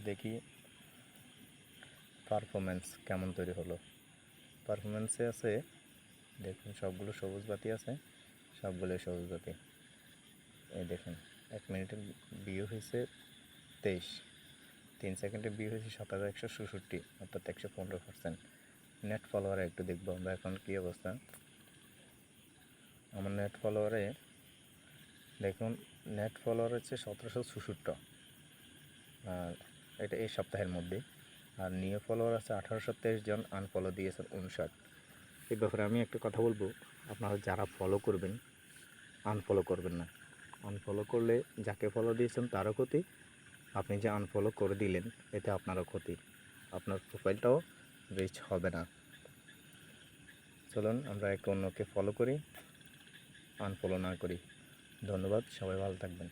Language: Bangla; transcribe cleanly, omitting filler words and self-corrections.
দেখি পারফরমেন্স কেমন তৈরি হলো। পারফরমেন্সে আছে দেখুন সবগুলো সবুজ বাতি আছে, সবগুলোই সবুজ বাতি। এই দেখুন 1 মিনিটের ভিউ হয়েছে 23, 3 সেকেন্ডের ভিউ হয়েছে 7166, অর্থাৎ 115%। নেট ফলোয়ারে একটু দেখবো আমরা এখন কী অবস্থা। আমার নেট ফলোয়ারে দেখুন, নেট ফলোয়ার হচ্ছে 1766, আর এটা এই সপ্তাহের মধ্যে। আর নিউ ফলোয়ার আছে 1823 জন, আনফলো দিয়েছে 59। এই ব্যাপারে আমি একটা কথা বলবো, আপনারা যারা ফলো করবেন আনফলো করবেন না। আনফলো করলে যাকে ফলো দিয়েছেন তারও ক্ষতি, আপনি যে আনফলো করে দিলেন এতে আপনারও ক্ষতি, আপনার প্রোফাইলটাও রিচ হবে না। চলুন আমরা একে অন্যকে ফলো করি, আনফলো না করি। ধন্যবাদ, সবাই ভালো থাকবেন।